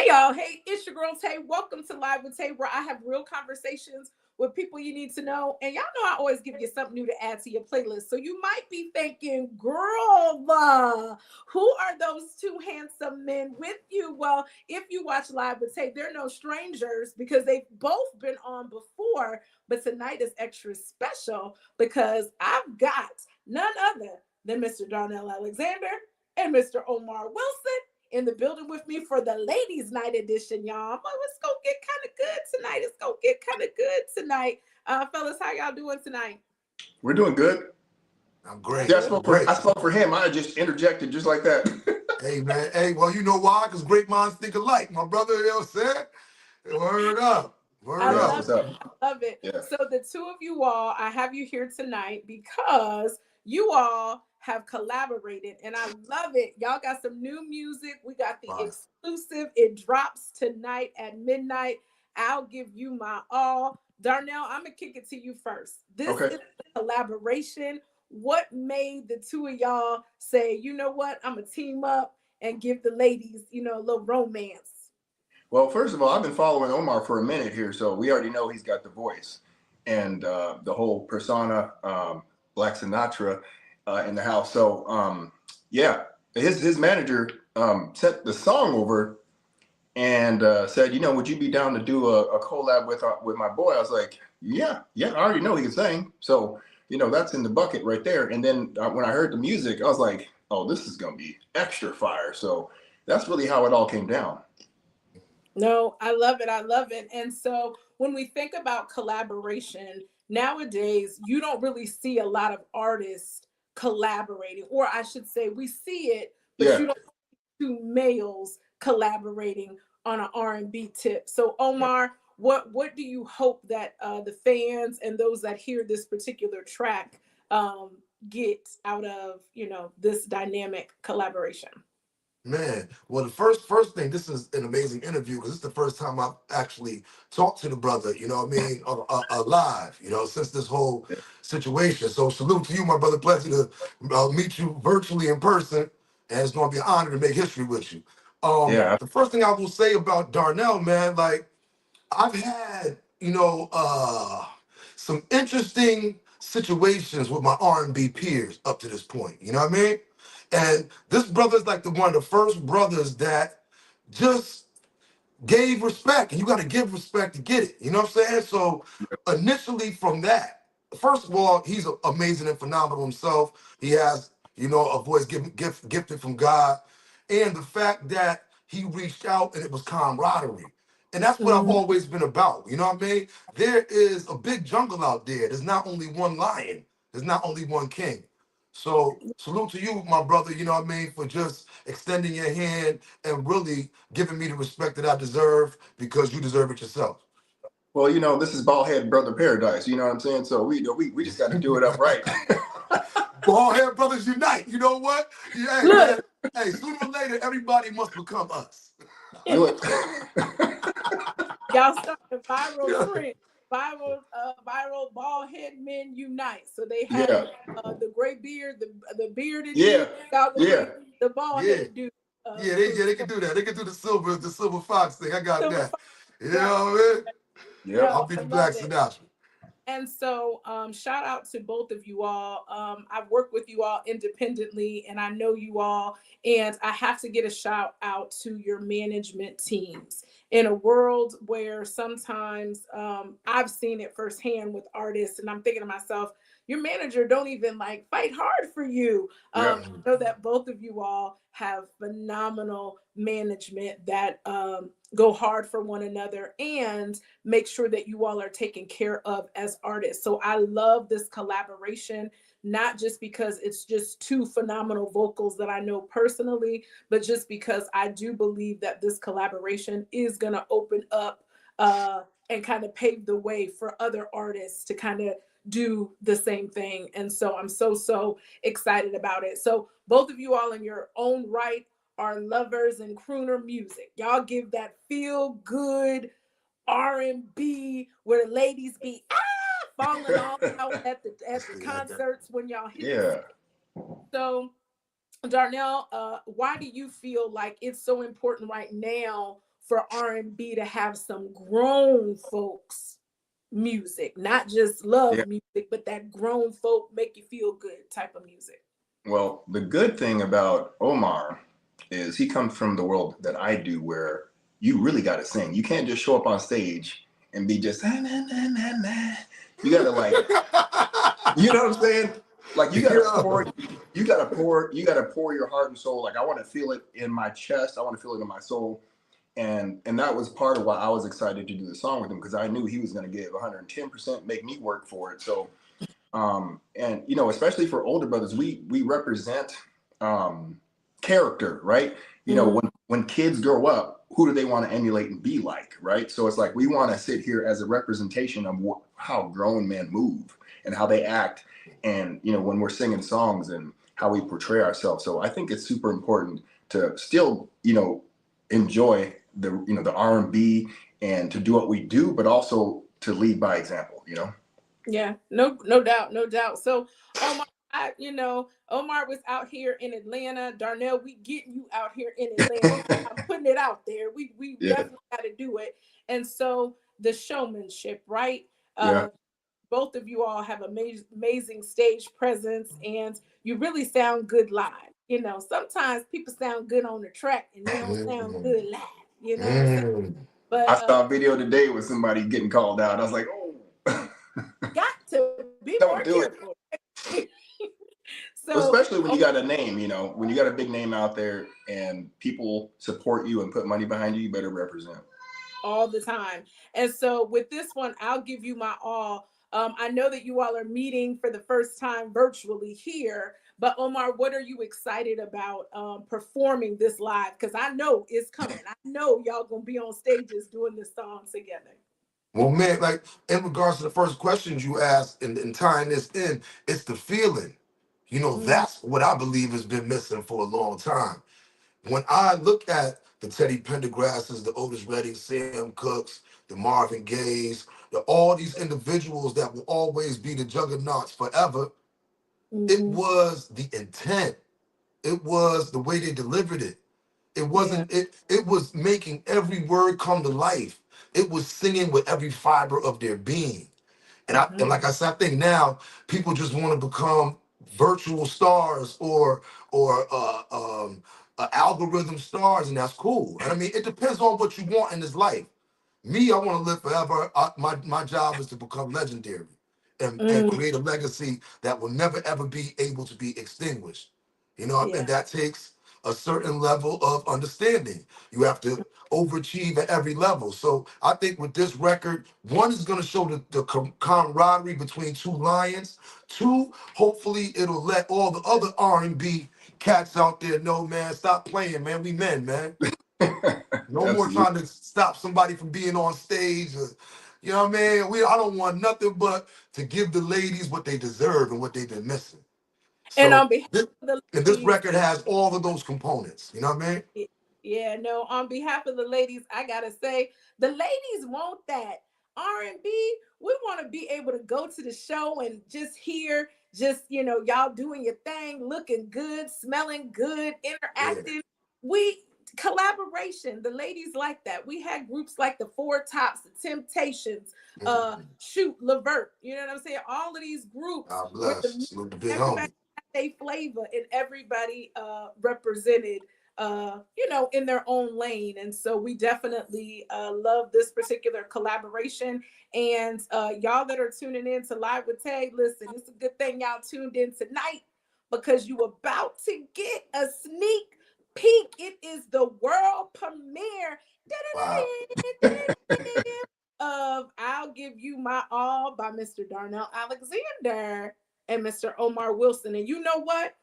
Hey y'all, hey, it's your girl Tay. Welcome to Live with Tay, where I have real conversations with people you need to know. And y'all know I always give you something new to add to your playlist. So you might be thinking, girl, who are those two handsome men with you? Well, if you watch Live with Tay, they're no strangers because they've both been on before. But tonight is extra special because I've got none other than Mr. Darnel Alexander and Mr. Omar Wilson in the building with me for the Ladies Night edition, y'all. But it's gonna get kind of good tonight. It's gonna get kind of good tonight. Fellas, how y'all doing tonight? We're doing good. I'm great. Yeah, I spoke for him. I just interjected just like that. Hey, man. Hey, well, you know why? Because great minds think alike. My brother, you know what I'm saying? Word up. I Word That's up. what's love it. up. I love it. Yeah. So the two of you all, I have you here tonight because you all have collaborated and I love it. Y'all got some new music. We got the Fine. exclusive. It drops tonight at midnight. I'll give you my all. Darnell, I'm gonna kick it to you first. This Okay. is a collaboration. What made the two of y'all say, you know what, I'm gonna team up and give the ladies, a little romance? Well, first of all, I've been following Omar for a minute here, so we already know he's got the voice and the whole persona, Black Sinatra, in the house. So, yeah, his manager sent the song over and said, would you be down to do a collab with my boy? I was like, yeah, I already know he can sing, so that's in the bucket right there. And then when I heard the music, I was like, oh, this is gonna be extra fire. So that's really how it all came down. No, I love it. I love it. And so when we think about collaboration, nowadays, you don't really see a lot of artists collaborating, or I should say, we see it, but Yeah. you don't see two males collaborating on an R&B tip. So Omar, what do you hope that the fans and those that hear this particular track get out of, this dynamic collaboration? Man, well, the first thing, this is an amazing interview because it's the first time I've actually talked to the brother, you know what I mean, alive, since this whole situation. So salute to you, my brother. Pleasure to meet you virtually in person, and it's going to be an honor to make history with you. Yeah. The first thing I will say about Darnell, man, like I've had, some interesting situations with my R&B peers up to this point. You know what I mean? And this brother's like one of the first brothers that just gave respect, and you got to give respect to get it. You know what I'm saying? So initially from that, first of all, he's amazing and phenomenal himself. He has, a voice gifted from God, and the fact that he reached out and it was camaraderie. And that's what I've Mm. always been about. You know what I mean? There is a big jungle out there. There's not only one lion. There's not only one king. So salute to you, my brother, you know what I mean, for just extending your hand and really giving me the respect that I deserve because you deserve it yourself. Well, this is Ballhead Brother Paradise. You know what I'm saying? So we just got to do it up right. Ballhead brothers unite. You know what? Yeah, hey, man. Look, Hey, sooner or later, everybody must become us. Do it. y'all started a viral Yeah. trend. Viral bald head men unite. So they had Yeah. the gray beard, the bearded Yeah. dude. Y'all gonna Yeah. bring the bald Yeah. headed dude. They can do that. They can do the silver fox thing. I got Silver that. Fox. You Right. know what I mean? Yep. I'll No, be I the love Black it. Sinatra. And so, shout out to both of you all. I've worked with you all independently, and I know you all. And I have to get a shout out to your management teams. In a world where sometimes I've seen it firsthand with artists, and I'm thinking to myself, your manager don't even like fight hard for you. Yeah. I know that both of you all have phenomenal management that go hard for one another and make sure that you all are taken care of as artists. So I love this collaboration, not just because it's just two phenomenal vocals that I know personally, but just because I do believe that this collaboration is going to open up and kind of pave the way for other artists to kind of do the same thing. And so I'm so excited about it. So both of you all in your own right are lovers and crooner music. Y'all give that feel good R&B where the ladies be falling all out at the concerts when y'all hit the Yeah. stage. So Darnell, why do you feel like it's so important right now for R&B to have some grown folks music, not just love music, but that grown folk make you feel good type of music. Well, the good thing about Omar is he comes from the world that I do, where you really got to sing. You can't just show up on stage and be just nah, nah, nah, nah, nah. You got to like, you know what I'm saying? Like you got to pour, you got to pour your heart and soul. Like I want to feel it in my chest. I want to feel it in my soul. And that was part of why I was excited to do the song with him, because I knew he was going to give 110%, make me work for it. So, and you know, especially for older brothers, we represent character, right? You know, when kids grow up, who do they want to emulate and be like, right? So it's like we want to sit here as a representation of how grown men move and how they act, and you know, when we're singing songs and how we portray ourselves. So I think it's super important to still, you know, enjoy the, you know, the R&B and to do what we do, but also to lead by example, you know? Yeah, no doubt. So Omar, Omar was out here in Atlanta. Darnel, we getting you out here in Atlanta. I'm putting it out there. We definitely got to do it. And so the showmanship, right? Both of you all have amazing stage presence, and you really sound good live. You know, sometimes people sound good on the track and they don't sound good live. You know what I'm saying? But I saw a video today with somebody getting called out. I was like, oh, got to be more careful. So, especially when you got a name, you know, when you got a big name out there and people support you and put money behind you, you better represent all the time. And so with this one, I'll give you my all. I know that you all are meeting for the first time virtually here, but Omar, what are you excited about performing this live? Because I know it's coming. I know y'all gonna be on stages doing this song together. Well, man, like in regards to the first questions you asked and tying this in, it's the feeling. You know, that's what I believe has been missing for a long time. When I look at the Teddy Pendergrasses, the Otis Redding, Sam Cooks, the Marvin Gayes, all these individuals that will always be the juggernauts forever, it was the intent. It was the way they delivered it. It wasn't, it was making every word come to life. It was singing with every fiber of their being. And like I said, I think now people just want to become virtual stars or algorithm stars, and that's cool. And I mean, it depends on what you want in this life. Me, I want to live forever. My job is to become legendary and create a legacy that will never ever be able to be extinguished. You know, and that takes a certain level of understanding. You have to overachieve at every level. So I think with this record, one is going to show the camaraderie between two lions. Two, hopefully it'll let all the other R&B cats out there know, man, stop playing, man. We men, man. No more trying to stop somebody from being on stage. You know what I mean? I don't want nothing but to give the ladies what they deserve and what they've been missing. So, and on behalf of the ladies, this record has all of those components. You know what I mean? Yeah, no, on behalf of the ladies, I gotta say, the ladies want that R&B. We want to be able to go to the show and just hear, y'all doing your thing, looking good, smelling good, interacting. Collaboration, the ladies like that. We had groups like the Four Tops, the Temptations, Shoot, Levert, you know what I'm saying? All of these groups with everybody had a flavor and everybody represented in their own lane. And so we definitely love this particular collaboration. And y'all that are tuning in to Live with Tae, listen, it's a good thing y'all tuned in tonight, because you about to get a sneak peek. It is the world premiere of I'll Give You My All by Mr. Darnel Alexander and Mr. Omar Wilson. And you know what?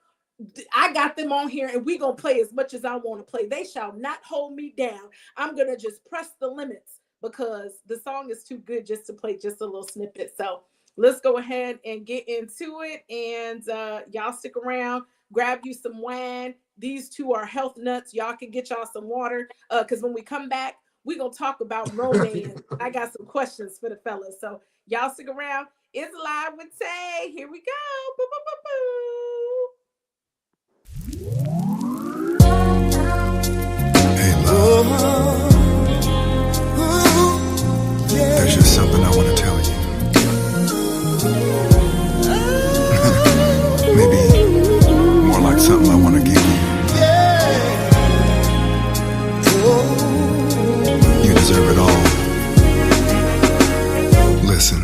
I got them on here, and we gonna play as much as I want to play. They shall not hold me down. I'm gonna just press the limits because the song is too good just to play just a little snippet. So let's go ahead and get into it. And y'all stick around, grab you some wine. These two are health nuts. Y'all can get y'all some water, because when we come back, we're gonna talk about romance. I got some questions for the fellas. So y'all stick around. It's Live with Tae. Here we go. Boo, boo, boo, boo. Hey, love. deserve it all. Listen.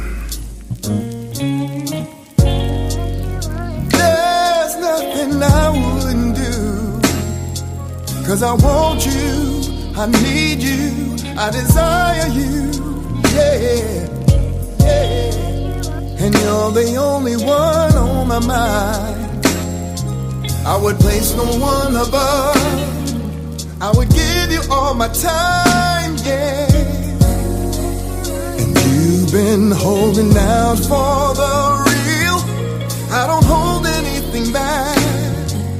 There's nothing I wouldn't do, 'cause I want you, I need you, I desire you, yeah, yeah. And you're the only one on my mind. I would place no one above. I would give you all my time, yeah. And you've been holding out for the real. I don't hold anything back.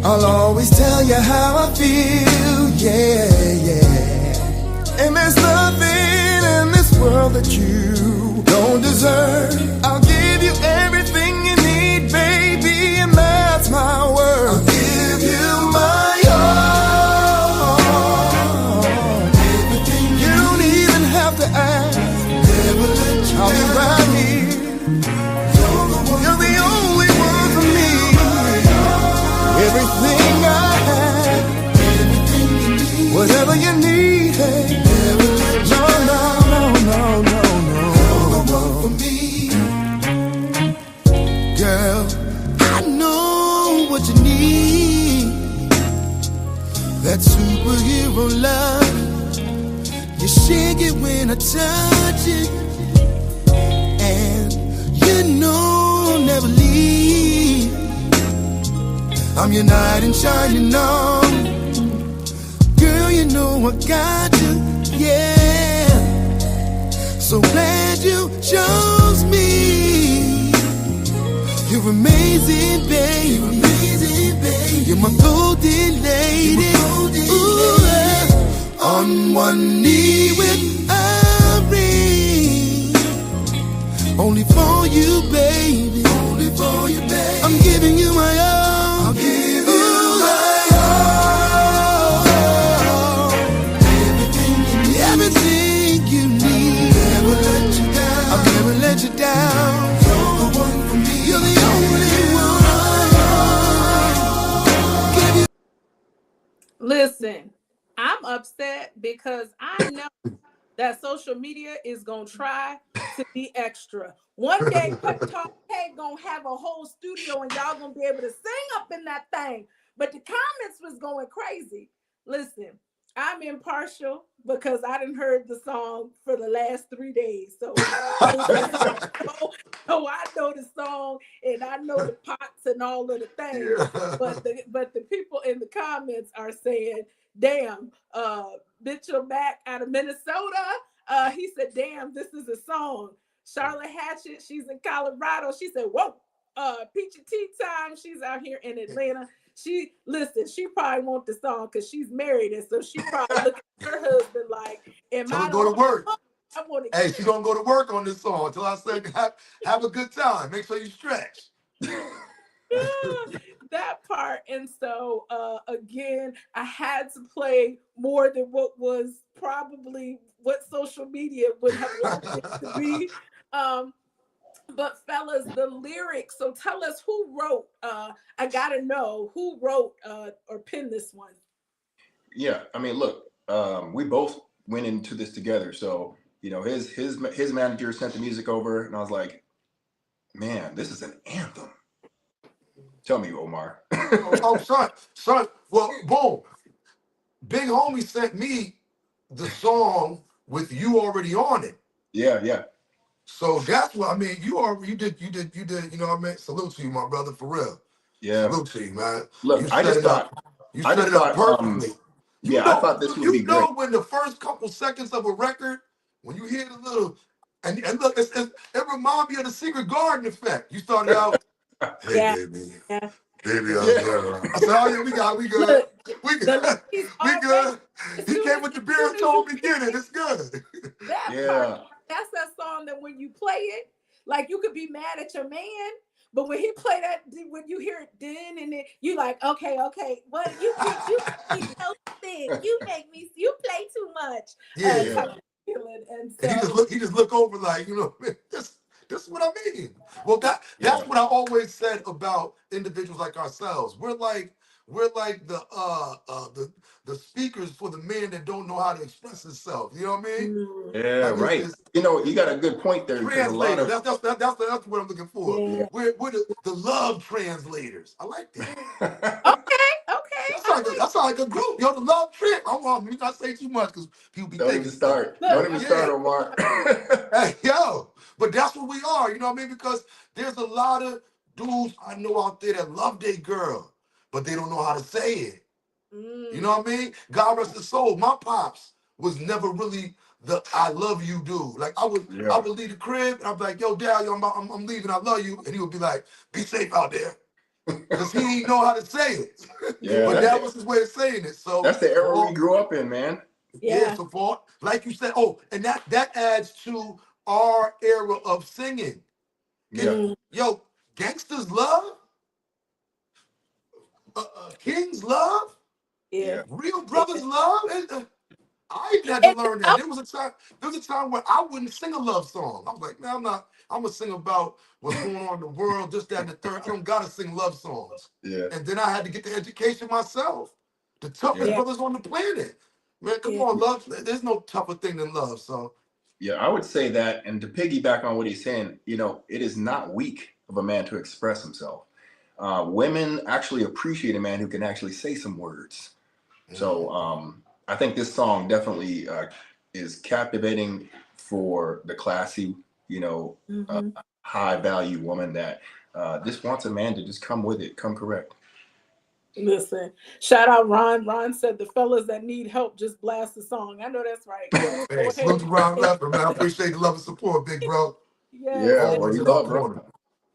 I'll always tell you how I feel, yeah, yeah. And there's nothing in this world that you don't deserve. I'll give you everything you need, baby, and that's my word. I'll give you my all. Everything you don't even have to ask. Never let you I'll be right here. You're the only one for me. Everything I have, everything you need, whatever you need, hey. No, no, no, no, no, no. You're the one for me. Girl, I know what you need. That superhero love. You shake it when I touch it. And you know I'll never leave. I'm your knight in shining armor. Girl, you know I got you, yeah. So glad you chose me. You're amazing, baby. You're amazing, baby. You're my golden lady. Ooh, on one knee with a ring. Only for you, baby. Only for you, baby. I'm giving you my all. I'll give you my all. Everything you need. Everything you need. Never let you down. I'll never let you down. You're the one for me. You're the only one. Give you. Listen, I'm upset because I know that social media is gonna try to be extra. One day, Pep Talk K gonna have a whole studio and y'all gonna be able to sing up in that thing. But the comments was going crazy. Listen, I'm impartial because I didn't heard the song for the last 3 days. So I know the song and I know the pots and all of the things. But the people in the comments are saying, damn, Mitchell Mack out of Minnesota. He said, damn, this is a song. Charlotte Hatchett, she's in Colorado. She said, whoa, Peachy Tea Time. She's out here in Atlanta. She probably want the song because she's married. And so she probably looking at her husband like, am Tell I her go to work. I want to Hey, she's gonna go to work on this song until I say have a good time. Make sure you stretch. that part. And so again, I had to play more than what was probably what social media would have wanted it to be. But fellas, the lyrics. So tell us who wrote. I gotta know who wrote or penned this one. Yeah, I mean, look, we both went into this together. So his manager sent the music over, and I was like, man, this is an anthem. Tell me, Omar. son. Well, boom. Big homie sent me the song with you already on it. Yeah. So that's what I mean. You did. You know what I mean? Salute to you, my brother, for real. Yeah. Salute to you, man. Look, You I set just it up. thought, You set it up perfectly. I thought this would be great. You know when the first couple seconds of a record, when you hear the little, and look, it reminds me of the Secret Garden effect. You started out, hey, Yeah. baby. Yeah. Baby, I said, oh, yeah, we good. Look, We good. We good. He came with the beer and told me, get it. It's good. That part, that's that song that when you play it, like you could be mad at your man, but when he play that, when you hear it then and then, you like, okay, what you keep thick, you make me, you play too much. Yeah. And so he just look over like, this is what I mean. Well, that's what I always said about individuals like ourselves. We're we're like the speakers for the man that don't know how to express himself. You know what I mean? Mm, Yeah, Like right. it's You know, you got a good point there because a lot translators. of That's what I'm looking for. yeah. yeah. We're the love translators. I like that. Okay. Okay. I like. That sounds like a group. Yo, the love trip. I want me not say too much because people be Don't even thinking stuff. start. Don't Look, even I'm Yeah. start, saying. Omar. Hey, yo, but that's what we are, you know what I mean? Because there's a lot of dudes I know out there that love their girl, but they don't know how to say it. You know Mm, what I mean? God rest his soul. My pops was never really the "I love you" dude. Like I Yeah, would leave the crib and I'd be like, "Yo, Dad, yo, I'm leaving. I love you," and he would be like, "Be safe out there," because he didn't know how to say it. yeah. But yeah. that was his way of saying it. So That's the for era we all, grew up in, man. yeah, Yeah. so for like you said, oh, and that adds to our era of singing. Yeah, If Mm, yo, gangsters love, kings love, yeah. yeah, real Yeah. brothers love. I even had to And learn that. There was a time. There was a time where I wouldn't sing a love song. I was like, man, I'm not. I'm gonna sing about what's going on in the world, just that and the third. I don't gotta sing love songs. yeah, And then I had to get the education myself. The toughest yeah, yeah. brothers on the planet. Man, come Yeah. on, love. There's no tougher thing than love. So yeah. I would say that, and to piggyback on what he's saying, you know, it is not weak of a man to express himself. Women actually appreciate a man who can actually say some words. So I think this song definitely is captivating for the classy, you know, Hmm. high value woman that just wants a man to just come with it, come correct. Listen, shout out Ron. Ron said the fellas that need help just blast the song. I know that's right. Yes, hey, go ahead. salute to Ron Rapper, man. I appreciate the love and support, big bro. Yes, Yeah, and well, Always you in our love, corner. bro.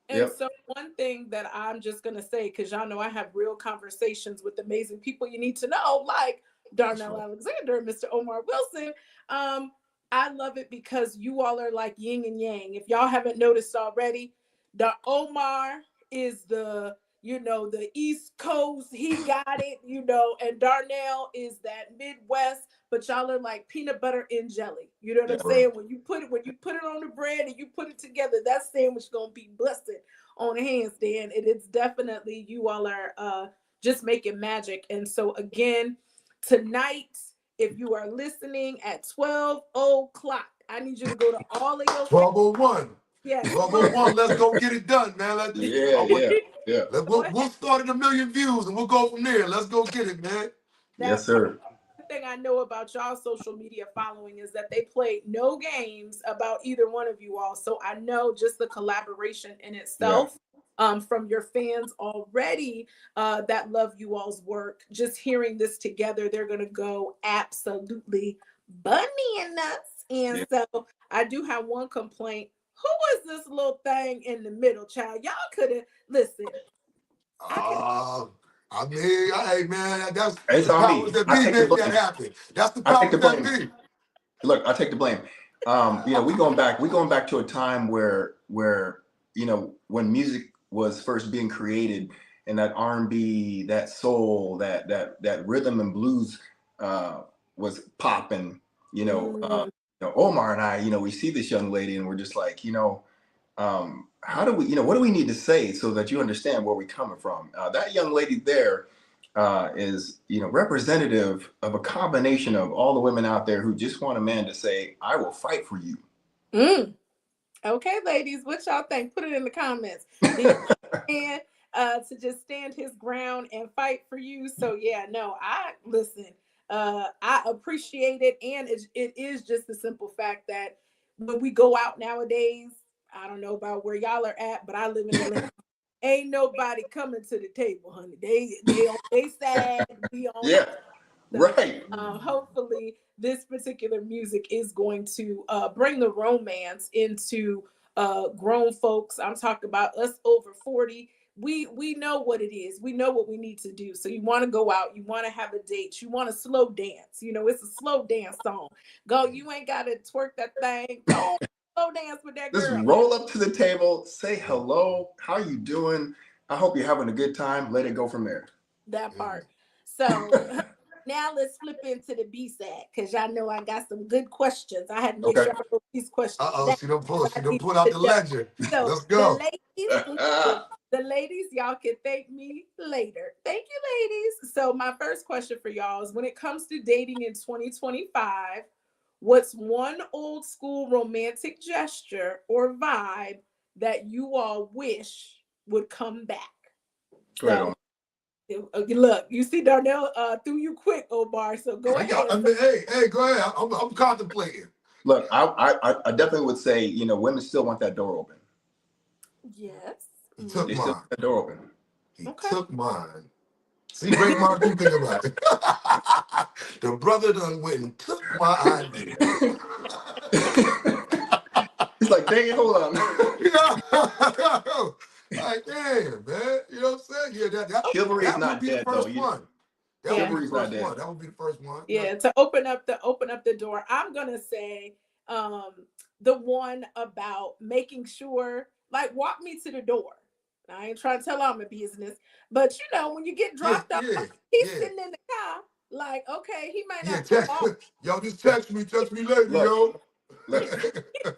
and Yep. so one thing that I'm just gonna say, because y'all know I have real conversations with amazing people you need to know, like That's Darnell right. Alexander and Mr. Omar Wilson. Um, I love it because you all are like yin and yang. If y'all haven't noticed already, the Omar is the the East Coast. He got it, and Darnell is that Midwest. But y'all are like peanut butter and jelly. You know what Yeah, I'm right. saying? When you put it on the bread and you put it together, that sandwich gonna be blessed on a handstand. And it's definitely you all are just making magic. And so again, tonight, if you are listening at 12 o'clock, I need you to go to all of your 1201. yes, 1201. Let's go get it done, man. Yeah, yeah, yeah. go We'll ahead. start at 1,000,000 views and we'll go from there. Let's go get it, man. Yes, That part. sir. One thing I know about y'all social media following is that they play no games about either one of you all. So I know just the collaboration in Yeah, itself, from your fans already, that love you all's work. Just hearing this together, they're gonna go absolutely bananas. And yeah. so I do have one complaint. Who is this little thing in the middle, child? Y'all could have listen. I can. I mean, hey, man, that's It's the on powers me. that I be take the make that blame. happen. That's the I take powers the that blame. be. Look, I take the blame. We going back to a time where when music was first being created, and that R&B, that soul, that rhythm and blues was popping. Mm, Omar and I, we see this young lady and we're just like, how do we, what do we need to say so that you understand where we're coming from? That young lady there is, representative of a combination of all the women out there who just want a man to say, I will fight for you. mm. Okay, ladies, what y'all think? Put it in the comments. Do you understand to just stand his ground and fight for you? So yeah, no, I listen. I appreciate it, and it is just the simple fact that when we go out nowadays, I don't know about where y'all are at, but I live in Atlanta. Ain't nobody coming to the table, honey. They on they side, we on Yeah, so right. hopefully this particular music is going to bring the romance into grown folks. I'm talking about us over 40. We know what it is. We know what we need to do. So you want to go out, you want to have a date, you want to slow dance. It's a slow dance song. Go, you ain't got to twerk that thing. Go slow dance with that Just girl. roll up to the table, say hello, how you doing? I hope you're having a good time. Let it go from there. That part. So now let's flip into the B side because y'all know I got some good questions. I had to make Okay. sure I wrote these questions Uh-oh, down. she done I pulled need out to the sit down. legend. So Let's the go. ladies, listen, The ladies, y'all can thank me later. Thank you, ladies. So my first question for y'all is, when it comes to dating in 2025, what's one old school romantic gesture or vibe that you all wish would come back? Go ahead, So look, you see Darnell threw you quick, Omar. So go ahead. I mean, hey, go ahead. I'm contemplating. Look, I definitely would say, you know, women still want that door open. Yes. He took They still mine. want that door open. He Okay. took mine. See, great minds do think about it. The brother done went and took my idea. He's like, dang it, hold on. Like, damn, man. You know what I'm saying? Yeah, Chivalry's that would not be the dead, though. first one. That would Yeah. be the Chivalry's not first dead. one. That would be the first one. Yeah, to open up the door. I'm gonna say the one about making sure, like, walk me to the door. I ain't trying to tell all my business, but you know, when you get dropped off, he's sitting in the car, like, okay, he might not come Text. off. Y'all just text me later, Look, yo.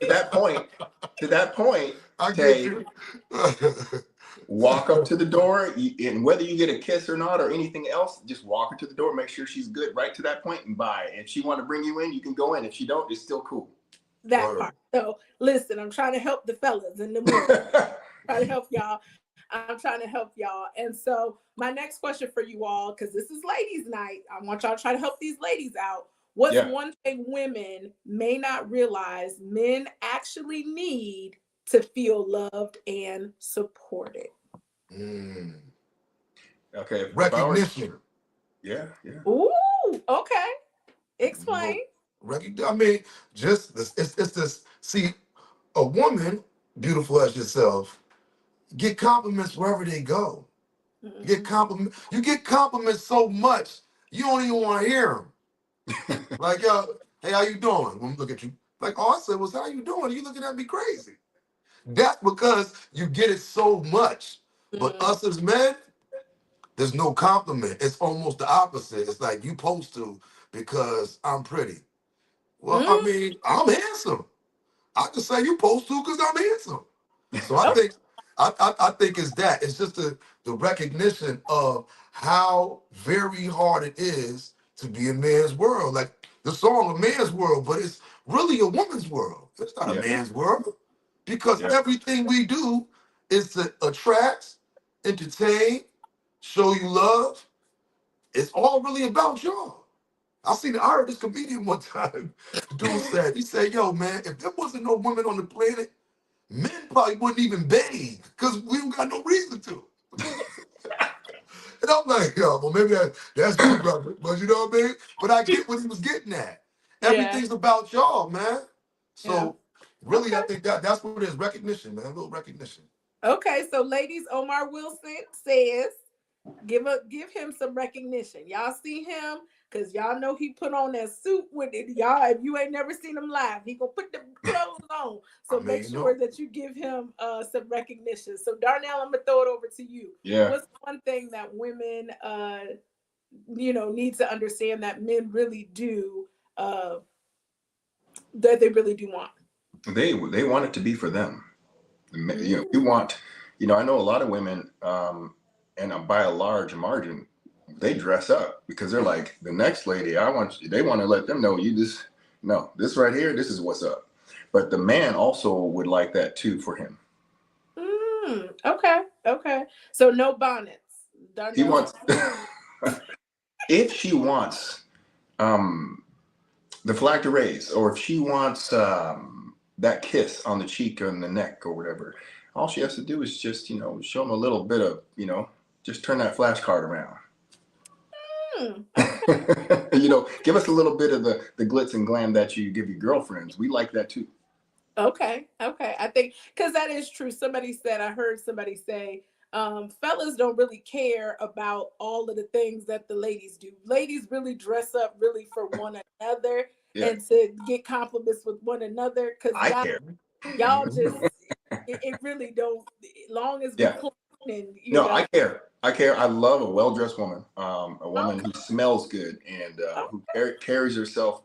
to that point, I get Tay, you. walk up to the door, and whether you get a kiss or not or anything else, just walk her to the door, make sure she's good right to that point, and bye. If she want to bring you in, you can go in. If she don't, it's still cool. That Word. part. So listen, I'm trying to help the fellas and the women. Try to help y'all. I'm trying to help y'all. And so my next question for you all, because this is ladies' night, I want y'all to try to help these ladies out. What's one thing women may not realize men actually need to feel loved and supported? Okay. Recognition. Yeah. Ooh, okay. Explain. I mean, just this. It's this. See, a woman beautiful as yourself get compliments wherever they go. You get compliments so much you don't even want to hear them. Like, yo, hey, how you doing? When I look at you, like, oh, I said, well, how you doing? You looking at me crazy. That's because you get it so much. But us as men, there's no compliment. It's almost the opposite. It's like, you supposed to because I'm pretty. Well, I mean, I'm handsome. I just say you supposed to because I'm handsome. So I think it's that. It's just the recognition of how very hard it is to be a man's world. Like the song, a man's world, but it's really a woman's world. It's not a man's world. Because everything we do is to attract, entertain, show you love. It's all really about y'all. I heard this comedian one time. The dude he said, yo, man, if there wasn't no women on the planet, men probably wouldn't even bathe because we don't got no reason to. And I'm like, yo, well, maybe that's true, brother. But you know what I mean? But I get what he was getting at. Everything's about y'all, man. So really, I think that's what it is. Recognition, man. A little recognition. Okay, so ladies, Omar Wilson says, give him some recognition. Y'all see him? Because y'all know he put on that suit with it. Y'all, if you ain't never seen him live, he gonna put the clothes on. So make sure that you give him some recognition. So Darnell, I'm gonna throw it over to you. Yeah. What's one thing that women need to understand that men really do that they really do want? They want it to be for them. You know, we want, I know a lot of women, and by a large margin, they dress up because they're like, the next lady, they want to let them know this right here, this is what's up. But the man also would like that too for him. Okay. So no bonnets. Darnell. He wants, if she wants the flag to raise, or if she wants that kiss on the cheek or in the neck or whatever, all she has to do is just, show him a little bit of, just turn that flashcard around. Give us a little bit of the glitz and glam that you give your girlfriends. We like that too. Okay. I think, because that is true. I heard somebody say, fellas don't really care about all of the things that the ladies do. Ladies really dress up really for one another and to get compliments with one another. Because y'all just, it really don't, long as we clean and, No, I care. I love a well-dressed woman, a woman who smells good and who carries herself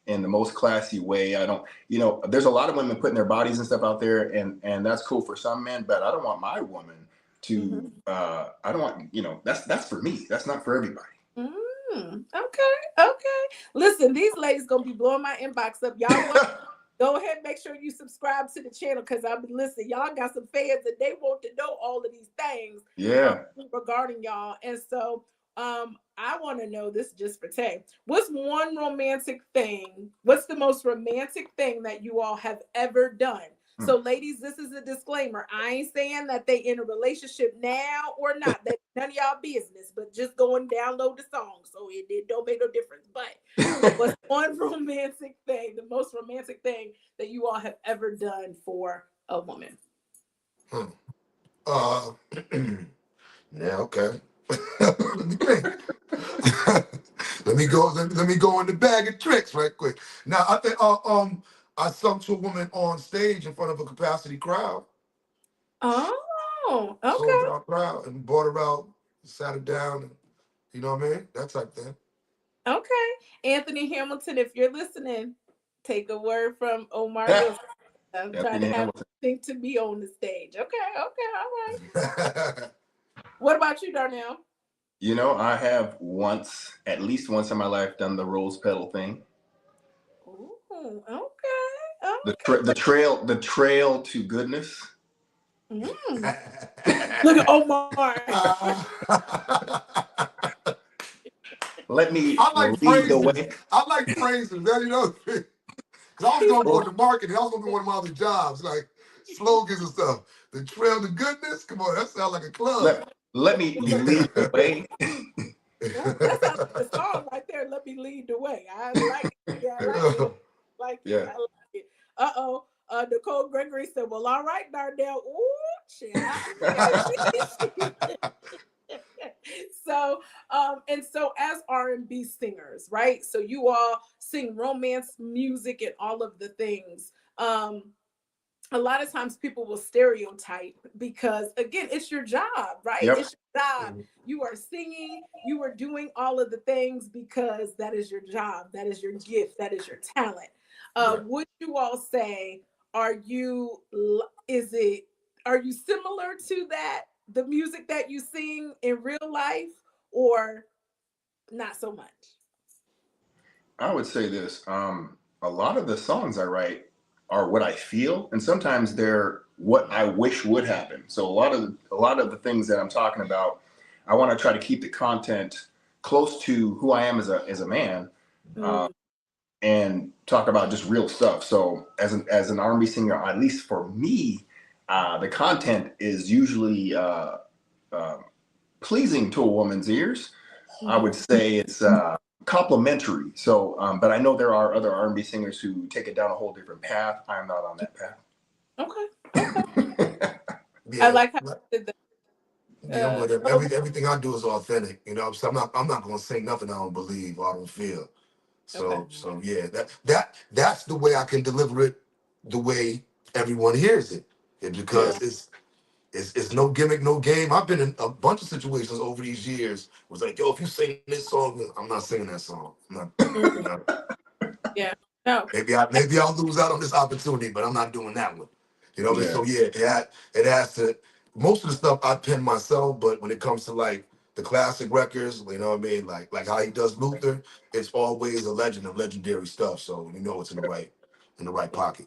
in the most classy way. There's a lot of women putting their bodies and stuff out there, and that's cool for some men, but I don't want my woman to I don't want, that's for me. That's not for everybody. Okay. Listen, these ladies gonna be blowing my inbox up. Y'all want go ahead, make sure you subscribe to the channel because listen, y'all got some fans and they want to know all of these things regarding y'all. And so I want to know this just for Tae. What's the most romantic thing that you all have ever done? So ladies, this is a disclaimer. I ain't saying that they in a relationship now or not. That's none of y'all business, but just go and download the song. So it don't make no difference. But what's one romantic thing, the most romantic thing that you all have ever done for a woman? Yeah, okay. Let me think. Let me go in the bag of tricks right quick. Now I think I sung to a woman on stage in front of a capacity crowd. Oh, okay. Sold out crowd and brought her out, sat her down, and you know what I mean? That type thing. Okay. Anthony Hamilton, if you're listening, take a word from Omar Wilson. I'm trying to have think to be on the stage. Okay, all right. What about you, Darnel? I have at least once in my life, done the rose petal thing. Ooh, okay. The trail to goodness. Look at Omar. Let me I like lead the way. I like phrases, man, because I was going to go into marketing. I was going to do one of my other jobs, like slogans and stuff. The trail to goodness. Come on, that sounds like a club. Let me lead the way. That sounds like a song right there. Let me lead the way. I like it. Yeah, I like it. Uh-oh. Nicole Gregory said, well, all right, Darnel. Ooh, So, and so as R&B singers, right? So you all sing romance music and all of the things. A lot of times people will stereotype because, again, it's your job, right? Yep. It's your job. You are singing, you are doing all of the things because that is your job. That is your gift. That is your talent. Would you all say, are you similar to that, the music that you sing in real life, or not so much? I would say this. A lot of the songs I write are what I feel, and sometimes they're what I wish would happen. So a lot of the things that I'm talking about, I want to try to keep the content close to who I am as a man, and talk about just real stuff. So as an R&B singer, at least for me, the content is usually pleasing to a woman's ears. I would say it's complimentary. So, but I know there are other R&B singers who take it down a whole different path. I am not on that path. Okay. I like how you did that. Yeah, everything I do is authentic. So I'm not going to say nothing I don't believe or I don't feel. So yeah, that's the way I can deliver it, the way everyone hears it. Because it's no gimmick, no game. I've been in a bunch of situations over these years. It was like, yo, if you sing this song, I'm not singing that song. I'm not. Yeah. No. Maybe I'll lose out on this opportunity, but I'm not doing that one. You know what I mean? So yeah, it has to. Most of the stuff I pen myself, but when it comes to like the classic records, you know what I mean? Like how he does Luther, it's always a legend of legendary stuff. So it's in the right pocket.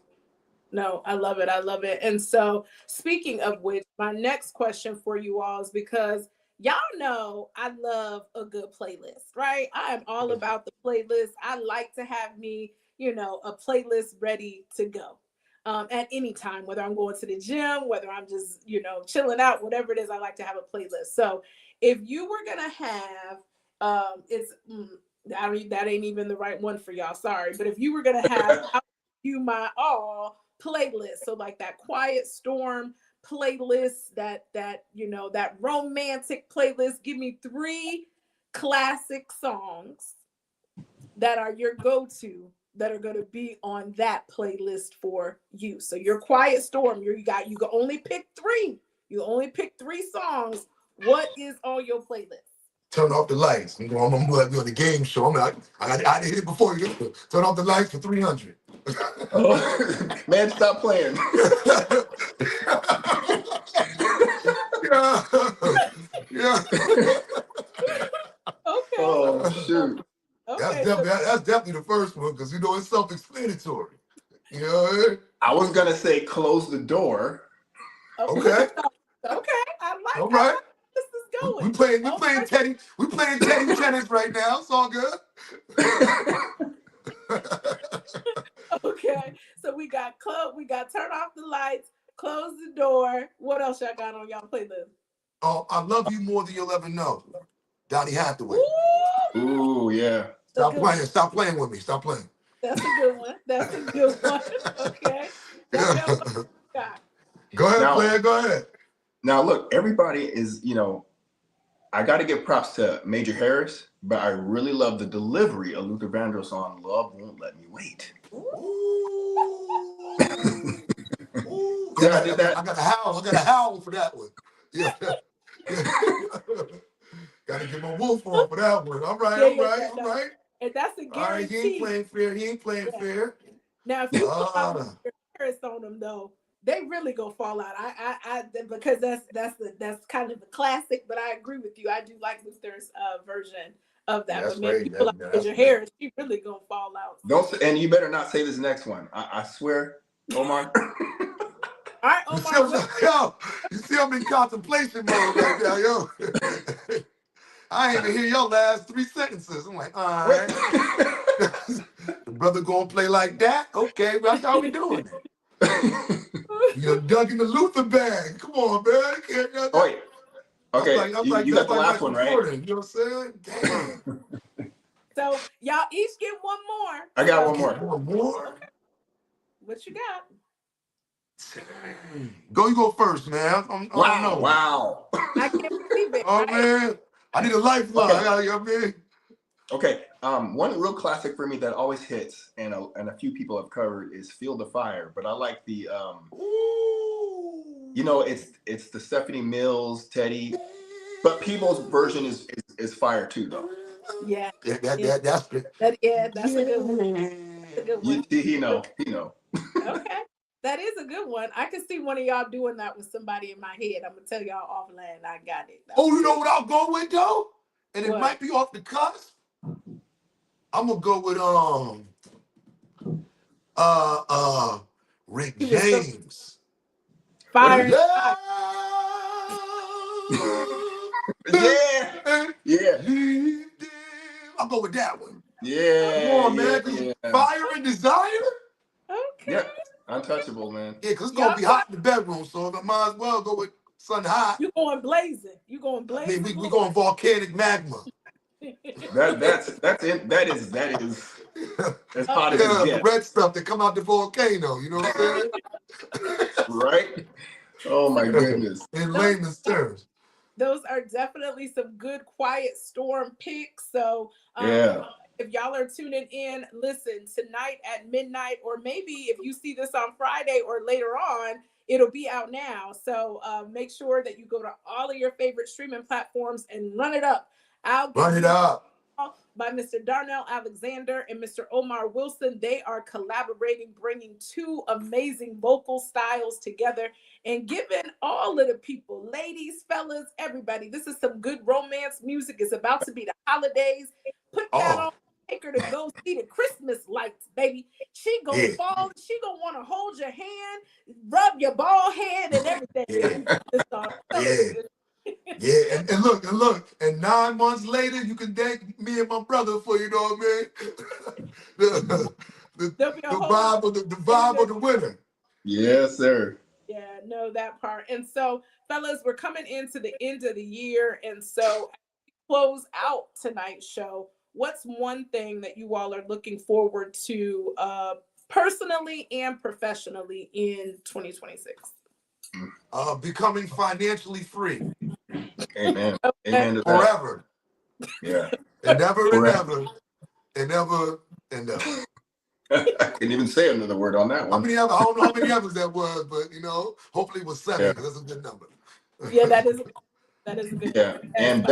No, I love it. I love it. And so speaking of which, my next question for you all is because y'all know I love a good playlist, right? I am all about the playlist. I like to have me, a playlist ready to go at any time, whether I'm going to the gym, whether I'm just, chilling out, whatever it is, I like to have a playlist. So if you were going to have, that ain't even the right one for y'all. Sorry. But if you were going to have You My All playlist, so like that Quiet Storm playlist, that romantic playlist, give me 3 classic songs that are your go-to that are going to be on that playlist for you. So your Quiet Storm, you can only pick 3. You only pick 3 songs. What is on your playlist? Turn off the lights. I'm like on the game show. I did it before you. Turn off the lights for 300. Man, stop playing. Yeah. Yeah. Okay. Oh shoot. Okay. That's definitely the first one because you know it's self-explanatory. You know what I mean? I was gonna say close the door. Okay. Okay. I like. All I right. like where this is going. We playing Teddy tennis right now. It's all good. Okay. So we got turn off the lights, close the door. What else y'all got on y'all playlist? Oh, I love you more than you'll ever know. Donny Hathaway. Ooh, Ooh, yeah. Stop playing with me. Stop playing. that's a good one. That's a good one. Okay. Darnel, what you got? Go ahead, Now, player. Go ahead. now look, everybody is, I got to give props to Major Harris, but I really love the delivery of Luther Vandross on "Love Won't Let Me Wait." Ooh. Ooh. See how I did that? I got a howl. I got a howl for that one. Yeah. Got to get my wolf on for that one. All right, all right. And that's a All right, guarantee. he ain't playing fair. He ain't playing fair. Now, if you put out Harris on them, though, they really go fall out. I because that's kind of a classic. But I agree with you. I do like Luther's version of that. That's but maybe great. people like Major Harris, she really gonna fall out. And you better not say this next one. I swear, Omar. All right, Omar. You see, I'm in contemplation mode right now, yo. I ain't even hear your last 3 sentences. I'm like, all right. The brother gonna play like that? Okay, that's how we doing it. You're dunking the Luther bag. Come on, man. Oh, wait. Okay, you got the last one, right? Jordan, you know what I'm saying? Damn. So y'all each get one more. I got one more. One more? Okay. What you got? You go first, man. Wow. I can't believe it. Oh, right? man. I need a lifeline. Okay. Okay. One real classic for me that always hits, and a few people have covered, is "Feel the Fire." But I like the, it's the Stephanie Mills, Teddy, but people's version is fire too, though. Yeah. That's good. That's a good one. That's a good one. He know. Okay. That is a good one. I can see one of y'all doing that with somebody in my head. I'm gonna tell y'all offline. I got it. You know what I'll go with though? And it What? might be off the cusp. I'm gonna go with Rick James. Fire. Yeah. I'll go with that one. Yeah. Come on, man. Yeah. Fire and Desire. Okay. Yeah. Untouchable, man. Yeah, because it's gonna be hot in the bedroom, so I might as well go with something hot. You going blazing. You going blazing. I mean, we going volcanic magma. That's it. That is as hot as it The gets. red stuff that come out the volcano, you know what I'm saying? Right? Oh my goodness. In layman's terms. Those are definitely some good quiet storm picks. So if y'all are tuning in, listen, tonight at midnight, or maybe if you see this on Friday or later on, it'll be out now. So make sure that you go to all of your favorite streaming platforms and run it up. Run it up. By Mr. Darnel Alexander and Mr. Omar Wilson. They are collaborating, bringing two amazing vocal styles together and giving all of the people, ladies, fellas, everybody, this is some good romance music. It's about to be the holidays. Put that on. Take her to go see the Christmas lights, baby. She gonna fall. She gonna want to hold your hand, rub your bald head, and everything. Yeah, and look, and 9 months later, you can thank me and my brother for, you know what I mean? the vibe of the winter. Yes, sir. Yeah, know that part. And so, fellas, we're coming into the end of the year, and so as we close out tonight's show, what's one thing that you all are looking forward to personally and professionally in 2026? Becoming financially free. Amen. Amen to that. Forever. Yeah. And never. I can't even say another word on that one. I don't know how many others that was, but hopefully it was 7 because that's a good number. Yeah, that is a good number. And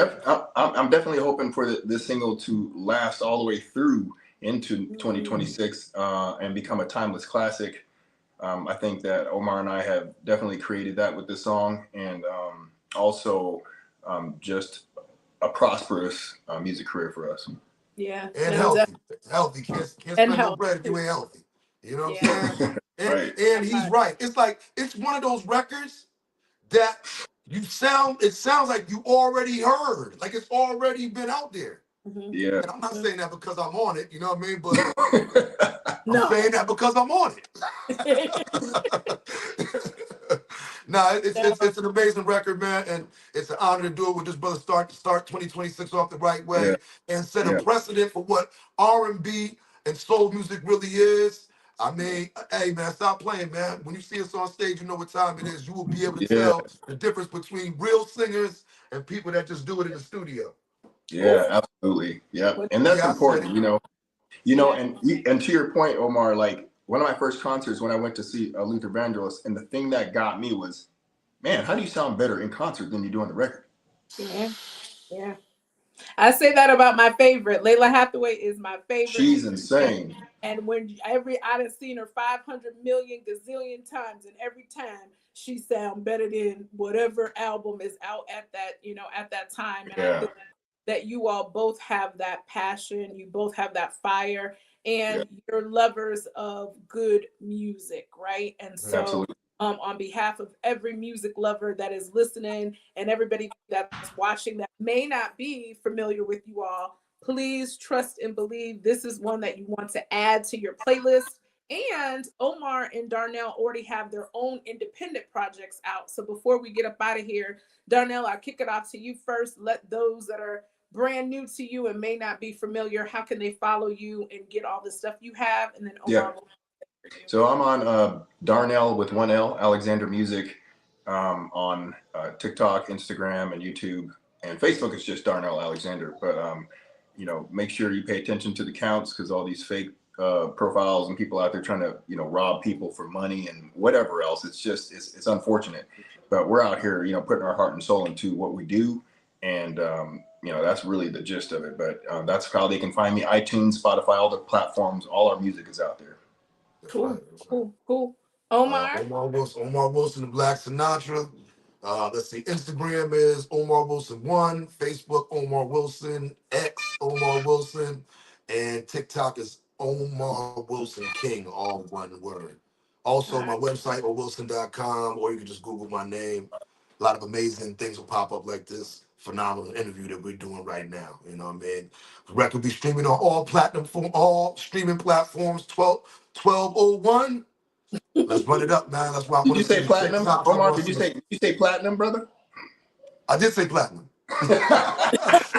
I'm definitely hoping for this single to last all the way through into 2026 and become a timeless classic. I think that Omar and I have definitely created that with this song, and also just a prosperous music career for us. Yeah. And No, healthy. Can't and spend no health bread if you too. ain't healthy. You know what I'm Yeah. saying? Right. And he's right. It's like it's one of those records that it sounds like you already heard, like it's already been out there. Mhm. Yeah. And I'm not saying that because I'm on it, you know what I mean? But I'm No. saying that because I'm on it. No, it's an amazing record, man, and it's an honor to do it with this brother. Start 2026 off the right Yeah. way and set a Yeah. precedent for what R&B and soul music really is. I mean, hey man, stop playing, man. When you see us on stage, you know what time it is. You will be able to Yeah. tell the difference between real singers and people that just do it in the studio. Yeah. Absolutely. Yeah. And that's Yeah, I said important, it. you know. Yeah. And to your point, Omar, like one of my first concerts when I went to see Luther Vandross, and the thing that got me was, man, how do you sound better in concert than you do on the record? Yeah. Yeah. I say that about my favorite. Layla Hathaway is my favorite. She's insane. And when I've seen her 500 million gazillion times, and every time she sound better than whatever album is out at that, at that time. And I Yeah. think that you all both have that passion, you both have that fire, Yeah. and you're lovers of good music, right? And so Absolutely. on behalf of every music lover that is listening and everybody that's watching that may not be familiar with you all, please trust and believe this is one that you want to add to your playlist. And Omar and Darnel already have their own independent projects out. So before we get up out of here, Darnel, I'll kick it off to you first. Let those that are brand new to you and may not be familiar, how can they follow you and get all the stuff you have? And then Yeah. Omar will for you. So I'm on Darnel with one L, Alexander Music, on TikTok, Instagram, and YouTube. And Facebook is just Darnell Alexander. But make sure you pay attention to the counts, because all these fake profiles and people out there trying to rob people for money and whatever else. It's unfortunate. But we're out here putting our heart and soul into what we do, and that's really the gist of it. But that's how they can find me: iTunes, Spotify, all the platforms. All our music is out there. That's Cool, right. That's right. cool. Omar. Omar Wilson and Black Sinatra. Let's see. Instagram is Omar Wilson 1. Facebook, Omar Wilson. X, Omar Wilson. And TikTok is Omar Wilson King, all one word. Also, my website, owilson.com, or you can just Google my name. A lot of amazing things will pop up like this phenomenal interview that we're doing right now. You know what I mean? The record will be streaming on all streaming platforms, 1201. Let's run it up, man. That's why I Did want you to see say the platinum, TikToks. Omar? Did you say platinum, brother? I did say platinum.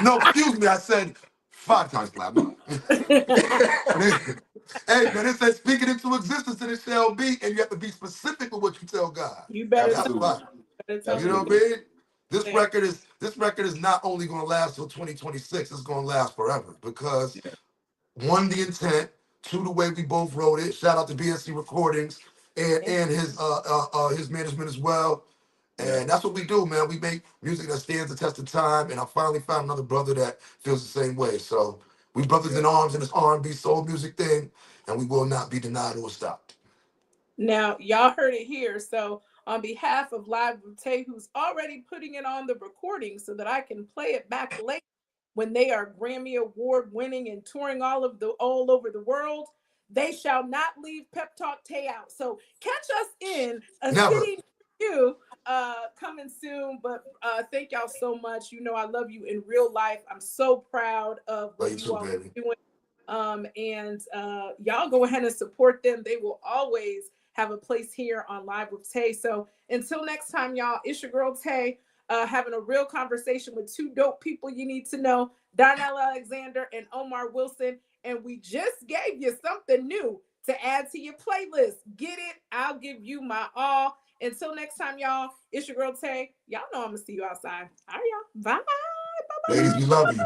No, excuse me. I said 5 times platinum. Hey, man, it says speak it into existence and it shall be, and you have to be specific with what you tell God. You better That's tell, Absolutely. why. tell You him. know Absolutely. what I mean? This Yeah. record is not only going to last till 2026. It's going to last forever because Yeah. one, the intent, two, the way we both wrote it. Shout out to BSC Recordings and his management as well. Yeah. And that's what we do, man. We make music that stands the test of time. And I finally found another brother that feels the same way. So we brothers Yeah. in arms in this R&B soul music thing, and we will not be denied or stopped. Now, y'all heard it here. So, on behalf of Live with Tay, who's already putting it on the recording so that I can play it back later when they are Grammy Award winning and touring all over the world, they shall not leave Pep Talk Tay out. So, catch us in a Never. city near you coming soon. But thank y'all so much. You know, I love you in real life. I'm so proud of Love what you you too, all baby. are doing. And y'all go ahead and support them. They will always have a place here on Live with Tay. So until next time, y'all, it's your girl Tay, having a real conversation with two dope people you need to know, Darnell Alexander and Omar Wilson. And we just gave you something new to add to your playlist. Get it? I'll give you my all. Until next time, y'all, it's your girl Tay. Y'all know I'm going to see you outside. All right, y'all. Bye. Ladies, we love you.